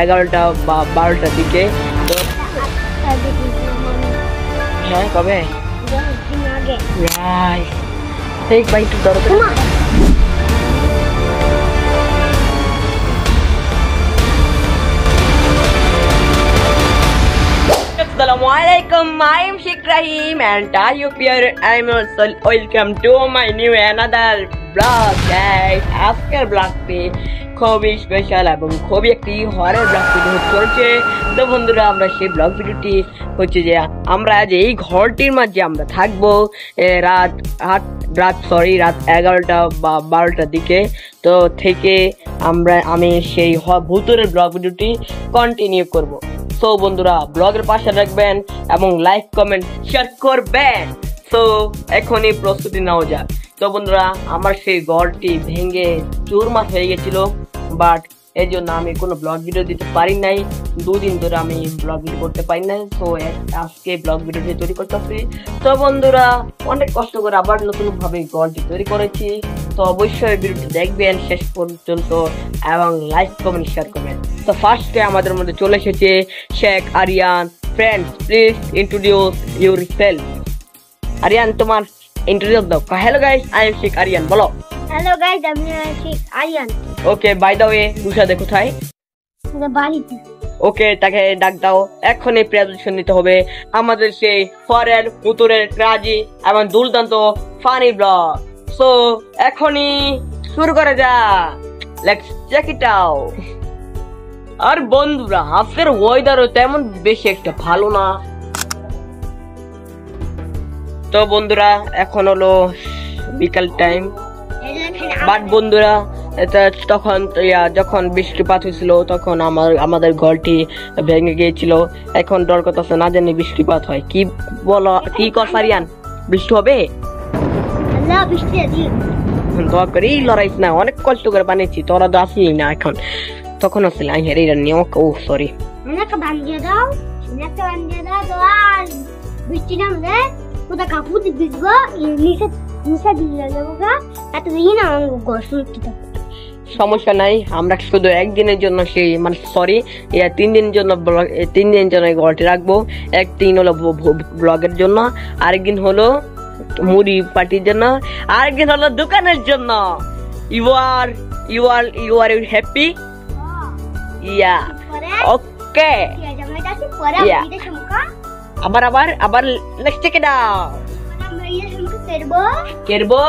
11টা বা 12টার দিকে। তো হ্যাঁ কবে ঠিক ভাই একটু ধরো। Assalamualaikum, I am Sheikh Rahim and I hope I am also welcome to my new another vlog guys. আজকের ব্লগটি খুবই স্পেশাল এবং খুবই একটি হরর ব্লগ ভিডিও চলছে। তো বন্ধুরা আমরা সেই ব্লগ ভিডিওটি হচ্ছে যে আমরা আজ এই ঘরটির মাঝে আমরা থাকবো রাত 11টা বা 12টার দিকে। তো থেকে আমি সেই ভূতের ব্লগ ভিডিওটি কন্টিনিউ করব। তো বন্ধুরা ব্লগের পাশে রাখবেন এবং লাইক কমেন্ট শেয়ার করবেন। তো এখনই প্রস্তুতি নেওয়া যাক। তো বন্ধুরা আমার সেই ঘরটি ভেঙে চুরমার হয়ে গেছিল, বাট এই জন্য আমি কোনো ব্লগ ভিডিও দিতে পারি নাই। দুদিন ধরে আমি ব্লগ ভিডিও করতে পারি নাই। তো আজকে ব্লগ ভিডিওটি তৈরি করতেছি। তো বন্ধুরা অনেক কষ্ট করে আবার নতুন ভাবে ঘরটি তৈরি করেছি। তো অবশ্যই ভিডিওটি দেখবেন শেষ পর্যন্ত এবং লাইক কমেন্ট শেয়ার করবেন। তো ফার্স্টে আমাদের মধ্যে চলে এসেছে Sheikh Aryan. Friends please introduce yourself. Aryan তোমার ইন্ট্রোডিউস দাও। Hello guys, I am Sheikh Aryan. বলো। হ্যালো গাইস, আমি Sheikh Aryan. Okay, by the way রুশাদে কোথায়? বাড়িতে। ওকে, তাকে ডাক দাও। এখনই প্রেজেন্টেশন নিতে হবে আমাদের সেই ফরেন পুতুরের ক্রাজি এবং দুর্দান্ত ফানি ব্লগ। সো এখনই শুরু করা যাক। Let's check it out. আর বন্ধুরা আজকের ওয়েদারও তেমন বেশি একটা ভালো না। তো বন্ধুরা এখন হলো বিকাল টাইম, বাট বন্ধুরা তখন যখন বৃষ্টিপাত হয়েছিল তখন আমাদের ঘরটি ভেঙে গিয়েছিল। এখন ডর করতেছে না জানি বৃষ্টিপাত হয়। কি বলো, কি কসারিয়ান বৃষ্টি হবে? দোয়া করি লড়াইস না, অনেক কষ্ট করে বানিয়েছি। তোরা তো আসলি না এখন, তখন আসলে আমি হেরে নিয়ে। ও সরি, বৃষ্টি নামলে কোথা কাপড় ভিজবো নিচে দিয়ে যাবো গা, এতদিন আমার ঘর সুরক্ষিত। সমস্যা নাই, আমরা শুধু একদিনের জন্য সেই মানে সরি 3 দিনের জন্য 3 দিনের জন্য ঘরটি রাখবো। একদিন হলো ব্লগের জন্য, আরেকদিন হলো মুড়ি পার্টির জন্য, আরেকদিন হলো দোকানের জন্য। You are happy? Yeah okay. আবার নেক্সট থেকে দাও। কেরবো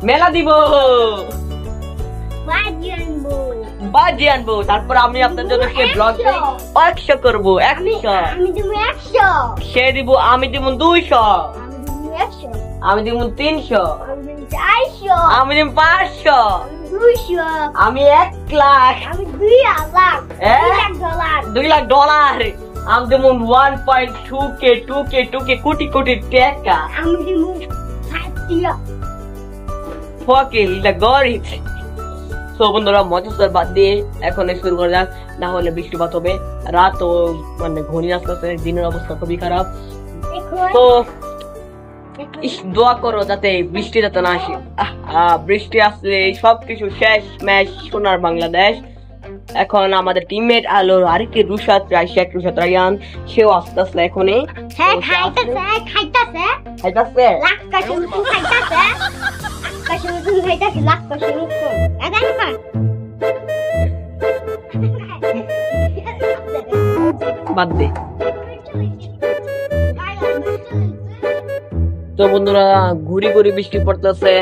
মেলা দিব, বাজি আনবো, তারপর আমি আপনার জন্য সে ব্লগ 100 করবো। 100 সে দিব, আমি দিব 200, আমি দিব 300, আমি দিব 500, আমি 1 লাখ, আমি 2 লাখ ডলার, আমি দিব 1.2k কোটি কোটি টাকা, আমি দিব 5 গরিব। তো বন্ধুরা মজার বাদ দিয়ে এখন শুরু করা যাক, না হলে বৃষ্টিপাত হবে। রাত ও মানে ঘনিয়ে আসতেছে, দিনের অবস্থা খুবই খারাপ। তো দোয়া করো যাতে বৃষ্টি যাতে না আসে। বৃষ্টি আসলে সবকিছু শেষ ম্যাচ সোনার বাংলাদেশ। এখন আমাদের টিমমেট আলো আরেকটি রুশাদ রায়ান, সেও আস্তে আস্তে এখনই বাদ দে। তো বন্ধুরা ঘুরি ঘুরি বৃষ্টি পড়তেছে।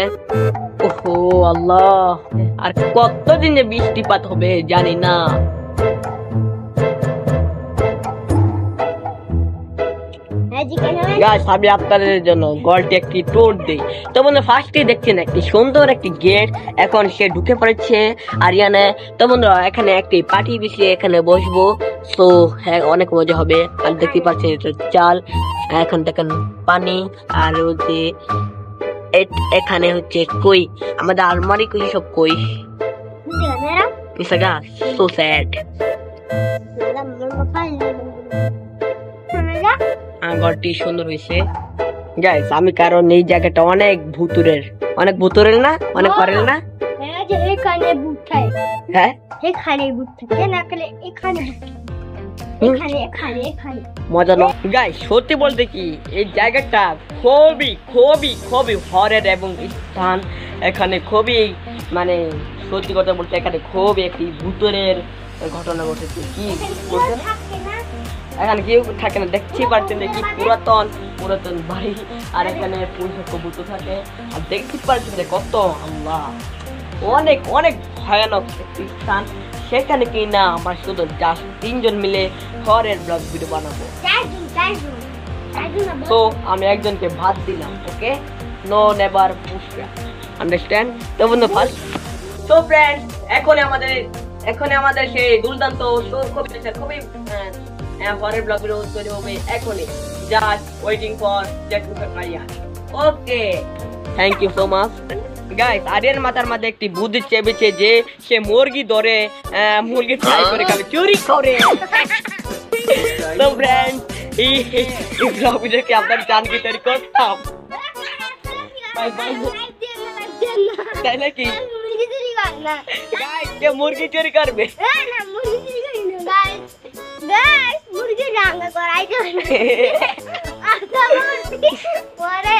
ওহো আল্লাহ, আর কতদিন যে বৃষ্টিপাত হবে জানি না। আমি আপনাদের জন্য গল্পটি একটি ট্যুর দিই। তো বন্ধুরা ফার্স্টে দেখছেন একটি সুন্দর একটি গেট, এখন সে ঢুকে পড়েছে আরিয়ানে। তো বন্ধুরা এখানে একটি পার্টি বিছিয়ে এখানে বসবো। তো হ্যাঁ অনেক মজা হবে। আর দেখতে পাচ্ছেন এটা চাল, এখন দেখেন পানি, আর হচ্ছে এখানে হচ্ছে কই, আমাদের আলমারি কই সব কই। So sad. ঘরটি সুন্দর হয়েছে গাইস, আমি কারণ এই জায়গাটা অনেক ভুতুরের না, অনেক করেন না। এই যে এখানে বুট থাকে, হ্যাঁ এখানে বুট থাকে না, এখানে এখানে বুট থাকে। এখানে এখানে এখানে মজা না গাইস, সত্যি বলতে কি এই জায়গাটা খুবই খুবই খুবই হরের এবং স্থান এখানে খুবই মানে সত্যি কথা বলতে এখানে খুবই একটি ভূতের ঘটনা ঘটেছে। কি বলছেন? থাকে না। এখানে কেউ থাকে না, দেখতে পাচ্ছেন যে কি পুরাতন পুরাতন বাড়ি, আর এখানে পুরুষ ভূত থাকে, আর দেখতে পাচ্ছেন যে কত আল্লাহ অনেক অনেক ভয়ানক একটি স্থান। সেখানে কি না আমরা শুধু জাস্ট 3 জন মিলে হরের ব্লগ ভিডিও বানাবো। চারজন তো আমি একজনকে ভাত দিলাম, ওকে, নো নেভার পুশব্যাক, আন্ডারস্ট্যান্ড? তো বন্ধু ফার্স্ট তো ফ্রেন্ডস এখন আমাদের সেই দুর্দান্ত খুবই হরের ব্লগ ভিডিও তৈরি হবে এখনই, just waiting for jet to Aryan. Okay, thank you so much guys. Aryan মাথার মধ্যে একটি বুদ্ধি চেপেছে যে সে মুরগি ধরে মুরগি ফ্রাই করে খাবে, চুরি করে। তো ফ্রেন্ডস এই ব্লগ ভিডিওকে আপনার জান কি তৈরি করতাম তাই নাকি? গাইস কে মুরগি চুরি করবে? মুরগি রান্না করাই পরে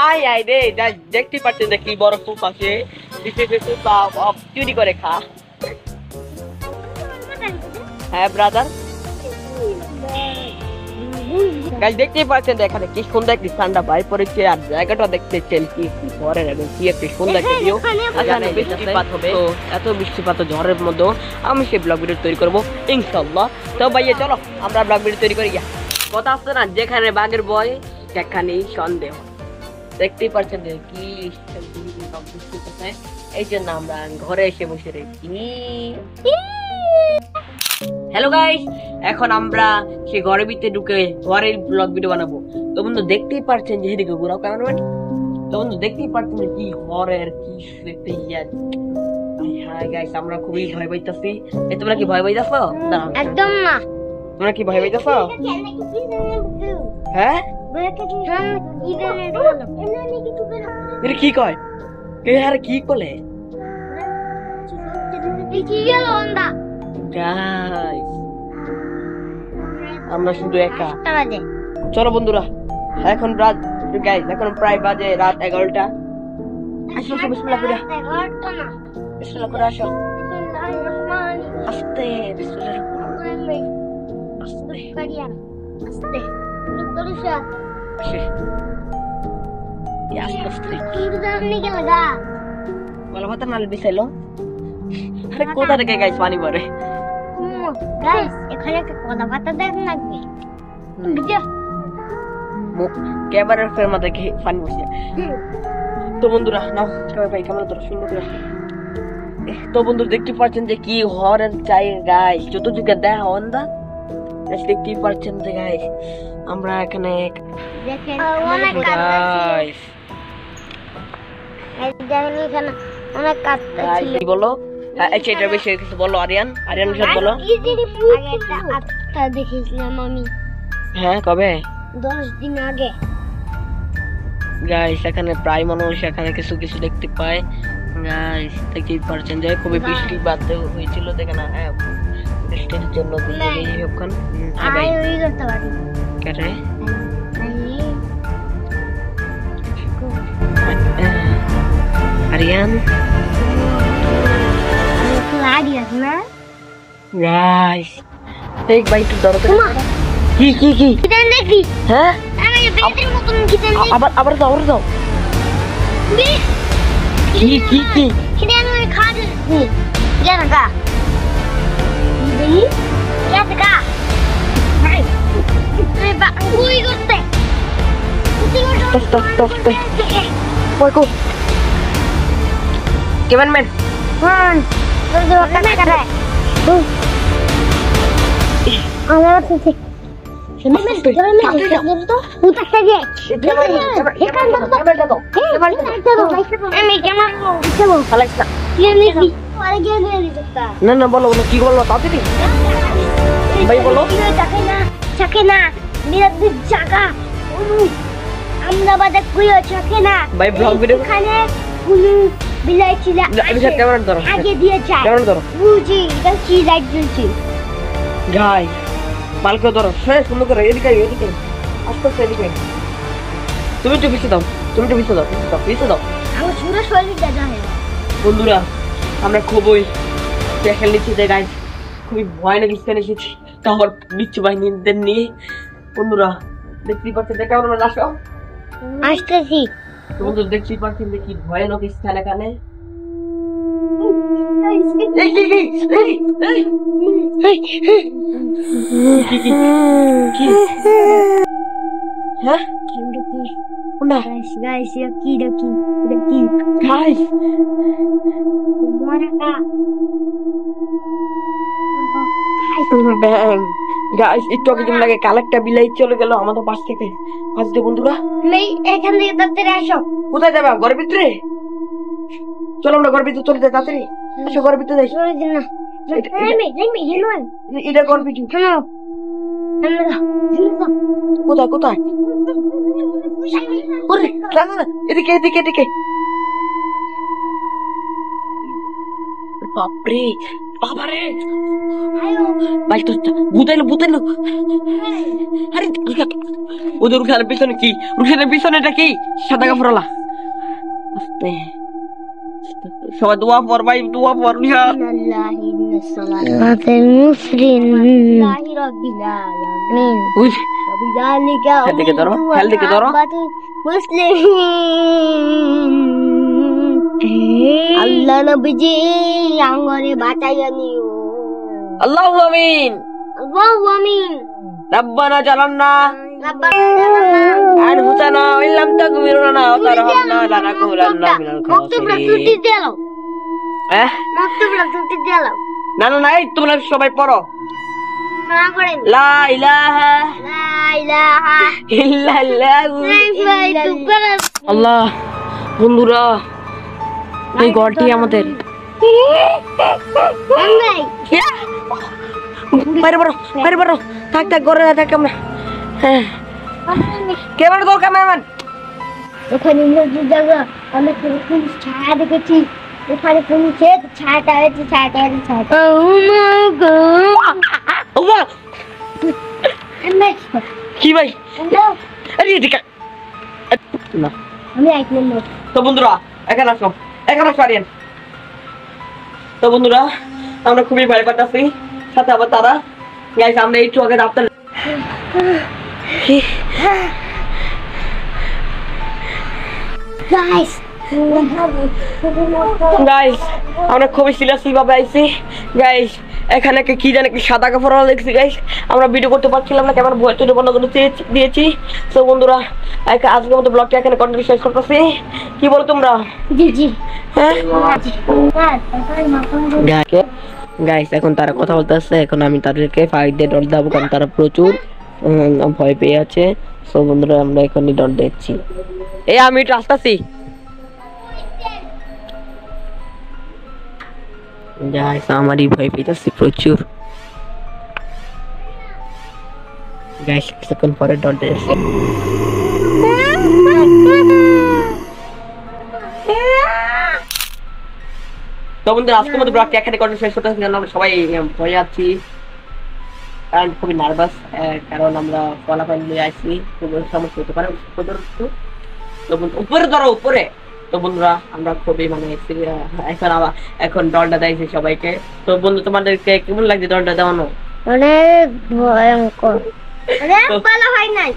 আয় আয় রে, দেখতে পাচ্ছেন যে কি বড় ফুপ আছে, চুরি করে খা। হ্যাঁ ব্রাদার, গাইস দেখতেই পাচ্ছেন এখানে কি সুন্দর একটি ঠান্ডা বাইরে পড়েছে, আর জায়গাটা দেখতেছেন কি ঝড়ের এবং কি একটি সুন্দর একটা ভিউ। এখানে বৃষ্টিপাত হবে, তো এত বৃষ্টিপাত ঝড়ের মধ্যে আমি সেই ব্লগ ভিডিও তৈরি করবো ইনশাআল্লাহ। তো ভাইয়া চলো আমরা ব্লগ ভিডিও তৈরি করি। কথা আসছে না, যেখানে বাঘের ভয় সেখানেই সন্দেহ। দেখতেই পাচ্ছেন যে কি এই জন্য আমরা ঘরে এসে বসে রয়েছি। হ্যালো গাইস, এখন আমরা সেই ঘরের ভিতরে ঢুকে ঘরের ব্লগ ভিডিও বানাবো। তো বন্ধু দেখতেই পাচ্ছেন যে এদিকে ঘোরাও ক্যামেরাম্যান, তো বন্ধু দেখতেই পাচ্ছেন যে কি হরের কি হ্যাঁ গাইস, আমরা খুবই ভয় পাইতেছি। তোমরা কি ভয় পাইতেছো? একদম না। তোমরা কি ভয় পাইতেছো? হ্যাঁ এটা কি কয়? আর কি বলে গাইস, আমরা শুধু একা। চলো বন্ধুরা, এখন রাত গাইস, এখন প্রায় বাজে রাত 11টা। আসো বিসমিল্লাহ করে, বিসমিল্লাহ করে আসো, আস্তে বিসমিল্লাহ আস্তে বলা কথা নাল বিছাইলো। আরে কোথা থেকে গাইস পানি পড়ে? গাইস এখানে একটা কথা বাতা দেখুন লাগবে, ক্যামেরার ফ্রেম থেকে পানি পড়ছে। তো বন্ধুরা নাও ক্যামেরা ভাই, ক্যামেরা ধরো সুন্দর করে। তো বন্ধুরা দেখতে পাচ্ছেন যে কি হরের জায়গা গাইস, চতুর্দিকে দেখা অন্ধা। দেখতেই পাচ্ছেন যে গাইস আমরা এখানে অনেক গাইস অনেক কাটতে ছিল। কি বলো? আচ্ছা এটা বেশি কিছু বলো আরিয়ান, আরিয়ান সব বলো। আগে দেখেছিলাম আমি। হ্যাঁ কবে? 10 দিন আগে। গাইস এখানে প্রায় মানুষ এখানে কিছু কিছু দেখতে পায় গাইস। দেখতেই পাচ্ছেন যে খুবই বৃষ্টিপাত হয়েছিল, দেখেন না? হ্যাঁ বৃষ্টির জন্য ওখানে ওই করতে পারি কেটে আরিয়ান আরিয়ান না গাইস। দেখ ভাই একটু ধরো তো। কি কি কি কিদান দেখি? হ্যাঁ আমি বেতের মতন কিদান দেখি। আবার দাও কি কি কি কিদান ওই খাদে জানা গা দেখি গা ভাই তুই বা ওই করতে stop কই কো ক্যামেরাম্যান জলদি ওটা করে আমার থেকে না বলো কি বলবো তাড়াতাড়ি ভাই বলো। জায়গা আমরা বাদে কই আছে না ভাই ব্লগ ভিডিও এখানে কোনো বিলাই ছিল ক্যামেরা ধরো আগে দিয়ে যায় ক্যামেরা ধরো বুঝি এটা কি লাইট জ্বলছে গাই পালকে ধরো সুন্দর করে এদিকে আস্তে আস্তে এদিকে তুমি একটু পিছিয়ে দাও পিছিয়ে দাও আমার পুরো শরীরটা যায় বন্ধুরা আমরা খুবই দেখেন নিচ্ছি যে গাইস খুবই ভয়ানক স্থানে এসেছি কামড় বিচ্ছু বাহিনীদের নিয়ে বন্ধুরা দেখতেই পাচ্ছেন দেখে আমরা আসো আসতেছি বন্ধু দেখতেই পাচ্ছেন যে কি ভয়ানক স্থান এখানে হ্যাঁ গাইস কি দেখি গাইস ব্যাং গাইস একটু আগে যেমন লাগে কালেক্টা বিলাই চলে গেল আমাদের পাশ থেকে বন্ধুরা তুমি এখান থেকে তাড়াতাড়ি আসো কোথায় যাবে ঘরের ভিতরে চলো আমরা ঘরের ভিতরে চলে যাই তাড়াতাড়ি আসো ঘরের ভিতরে যাই চলে দিন না এটা ঘর ভিতরে কোথায় এদিকে বাপরে বাবারে ভাই তো ভূতাইলো আরে ওদের রুখানের পিছনে কি রুখানের পিছনেটা কি সাদা কাপড়লা আস্তে সবাই দোয়া পর ভাই দোয়া পর দিকে ধরো আল্লাহ নবীজি আঙ্গরে বাঁচাইয়া নিও আল্লাহু আমিন রব্বানা জালালনা আনফুসানা ওয়া ইল্লাম তাগফির লানা ওয়া তারহামনা লানাকুনান্না মিনাল খাসিরিন না এই তোমরা সবাই পড়ো লা ইলাহা ইল্লাল্লাহু আল্লাহ বন্ধুরা এই ঘরটি আমাদের বাইরে বড় থাক ঘরে থাক আমরা কেমন তোর ক্যামেরাম্যান ওখানে জায়গা অনেক ছায়া দেখেছি ওখানে কোন ছায়াটা হয়েছে কি ভাই না আমি একদম তো বন্ধুরা এখানে আসো আরিয়ান তো বন্ধুরা আমরা খুবই ভয় পাচ্ছি সাথে আবার তারা গাইস আমরা একটু আগে রাস্তা গাইস আমরা খুবই সিরিয়াসলি ভাবে আইছি গাইস এখানে কি জানে কি সাদা কাপড় দেখছি গাইস আমরা ভিডিও করতে পারছিলাম না কেমন ভয় তৈরি বন্ধ করে দিয়েছি তো বন্ধুরা আজকের মতো ব্লগটা এখানে কন্টিনিউ শেষ করতেছি কি বলো তোমরা জি হ্যাঁ গাইস এখন তারা কথা বলতেছে এখন আমি তাদেরকে ফাইট দিয়ে ডট দেবো কারণ তারা প্রচুর ভয় পেয়ে আছে তো বন্ধুরা আমরা এখনই ডট দিচ্ছি আমি একটু আসতেছি গাইস আমারই ভয় পেয়েছি প্রচুর গাইস কিছুক্ষণ পরে ডট দিচ্ছি তো বন্ধুরা আজকের মতো ব্লগটি এখানে কন্টিনিউ শেষ করতে আমরা সবাই ভয় আছি কারণ খুবই নার্ভাস কারণ আমরা ফলাফল নিয়ে আসছি খুব সমস্যা হতে পারে উপরে ধরো উপরে তো বন্ধুরা আমরা খুবই মানে এখন দলটা দিয়েছি সবাইকে তো বন্ধু তোমাদেরকে কেমন লাগছে দলটা দেওয়ানো অনেক ভয়ঙ্কর অনেক ভালো হয় নাই